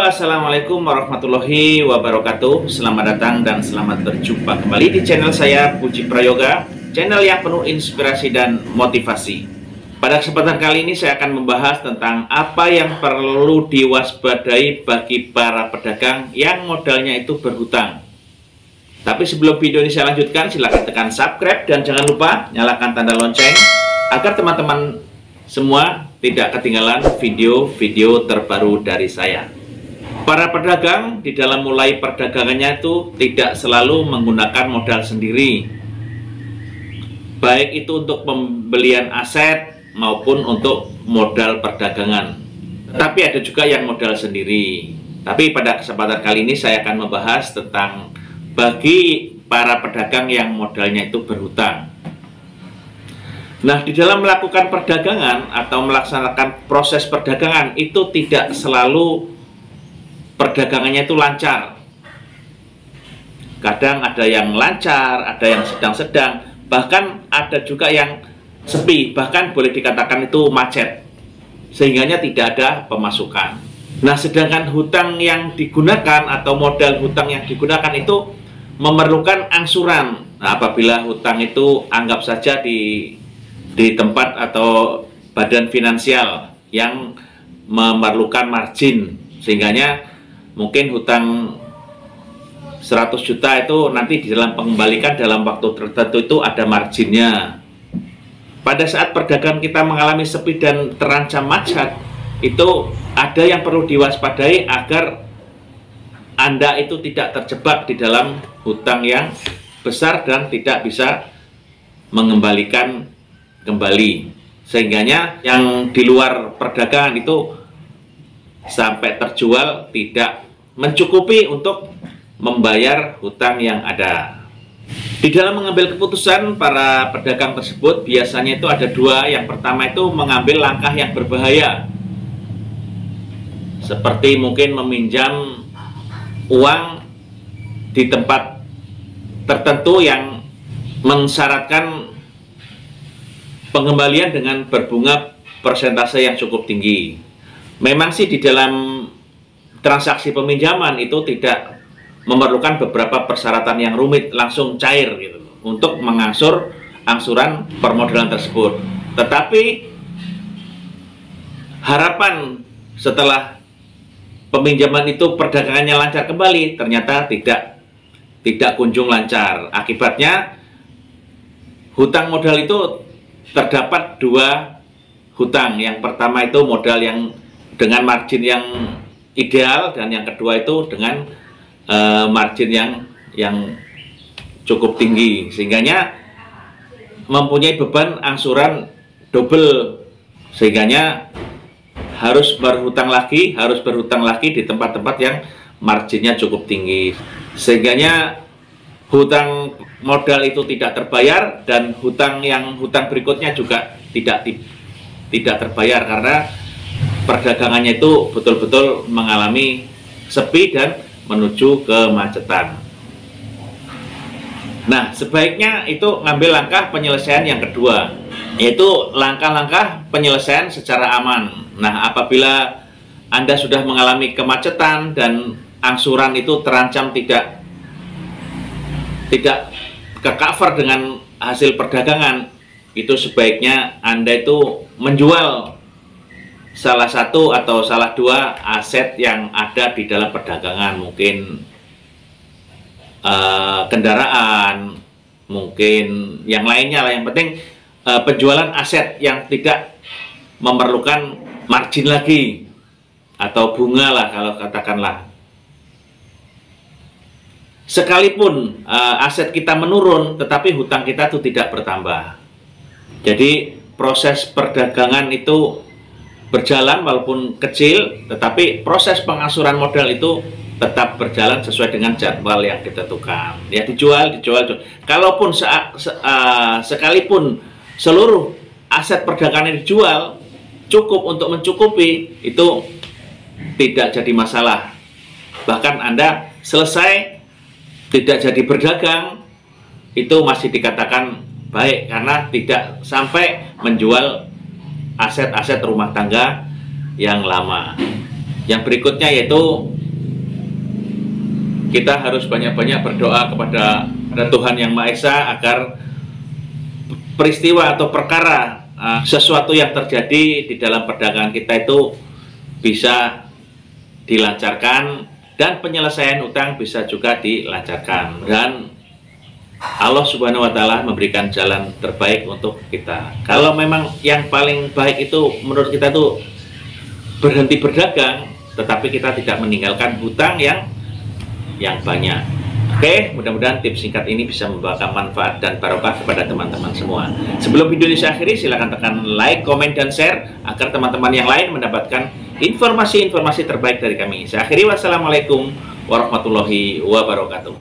Assalamualaikum warahmatullahi wabarakatuh. Selamat datang dan selamat berjumpa kembali di channel saya, Puji Prayoga, channel yang penuh inspirasi dan motivasi. Pada kesempatan kali ini saya akan membahas tentang apa yang perlu diwaspadai bagi para pedagang yang modalnya itu berhutang. Tapi sebelum video ini saya lanjutkan, silahkan tekan subscribe dan jangan lupa nyalakan tanda lonceng agar teman-teman semua tidak ketinggalan video-video terbaru dari saya. Para pedagang di dalam mulai perdagangannya itu tidak selalu menggunakan modal sendiri, baik itu untuk pembelian aset maupun untuk modal perdagangan. Tapi ada juga yang modal sendiri. Tapi pada kesempatan kali ini saya akan membahas tentang bagi para pedagang yang modalnya itu berhutang. Nah, di dalam melakukan perdagangan atau melaksanakan proses perdagangan itu tidak selalu perdagangannya itu lancar. Kadang ada yang lancar, ada yang sedang-sedang, bahkan ada juga yang sepi, bahkan boleh dikatakan itu macet, sehingganya tidak ada pemasukan. Nah, sedangkan hutang yang digunakan atau modal hutang yang digunakan itu memerlukan angsuran. Nah, apabila hutang itu anggap saja di tempat atau badan finansial yang memerlukan margin, sehingganya mungkin hutang 100 juta itu nanti di dalam pengembalikan dalam waktu tertentu itu ada marginnya. Pada saat perdagangan kita mengalami sepi dan terancam macet, itu ada yang perlu diwaspadai agar Anda itu tidak terjebak di dalam hutang yang besar dan tidak bisa mengembalikan kembali, sehingganya yang di luar perdagangan itu sampai terjual tidak mencukupi untuk membayar hutang yang ada. Di dalam mengambil keputusan, para pedagang tersebut biasanya itu ada dua. Yang pertama itu mengambil langkah yang berbahaya, seperti mungkin meminjam uang di tempat tertentu yang mensyaratkan pengembalian dengan berbunga persentase yang cukup tinggi. Memang sih di dalam transaksi peminjaman itu tidak memerlukan beberapa persyaratan yang rumit, langsung cair gitu untuk mengangsur angsuran permodalan tersebut. Tetapi harapan setelah peminjaman itu perdagangannya lancar kembali, ternyata tidak kunjung lancar. Akibatnya hutang modal itu terdapat dua hutang. Yang pertama itu modal yang dengan margin yang ideal, dan yang kedua itu dengan margin yang cukup tinggi, sehingganya mempunyai beban angsuran double, sehingganya harus berhutang lagi di tempat-tempat yang marginnya cukup tinggi, sehingganya hutang modal itu tidak terbayar, dan hutang berikutnya juga tidak terbayar karena perdagangannya itu betul-betul mengalami sepi dan menuju kemacetan. Nah, sebaiknya itu ngambil langkah penyelesaian yang kedua, yaitu langkah-langkah penyelesaian secara aman. Nah, apabila Anda sudah mengalami kemacetan dan angsuran itu terancam tidak ke-cover dengan hasil perdagangan, itu sebaiknya Anda itu menjual salah satu atau salah dua aset yang ada di dalam perdagangan, mungkin kendaraan, mungkin yang lainnya lah. Yang penting penjualan aset yang tidak memerlukan margin lagi atau bunga lah, kalau katakanlah. Sekalipun aset kita menurun, tetapi hutang kita itu tidak bertambah. Jadi proses perdagangan itu berjalan walaupun kecil, tetapi proses pengangsuran modal itu tetap berjalan sesuai dengan jadwal yang ditentukan. Ya, dijual. Kalaupun sekalipun seluruh aset perdagangan dijual cukup untuk mencukupi, itu tidak jadi masalah. Bahkan Anda selesai tidak jadi berdagang, itu masih dikatakan baik karena tidak sampai menjual aset-aset rumah tangga yang lama. Yang berikutnya yaitu kita harus banyak-banyak berdoa kepada Tuhan Yang Maha Esa agar peristiwa atau perkara sesuatu yang terjadi di dalam perdagangan kita itu bisa dilancarkan dan penyelesaian utang bisa juga dilancarkan, dan Allah Subhanahu wa Ta'ala memberikan jalan terbaik untuk kita. Kalau memang yang paling baik itu menurut kita itu berhenti berdagang, tetapi kita tidak meninggalkan hutang yang banyak. Oke, mudah-mudahan tips singkat ini bisa membawa manfaat dan barokah kepada teman-teman semua. Sebelum video ini saya akhiri, silakan tekan like, komen, dan share agar teman-teman yang lain mendapatkan informasi-informasi terbaik dari kami. Saya akhiri, wassalamualaikum warahmatullahi wabarakatuh.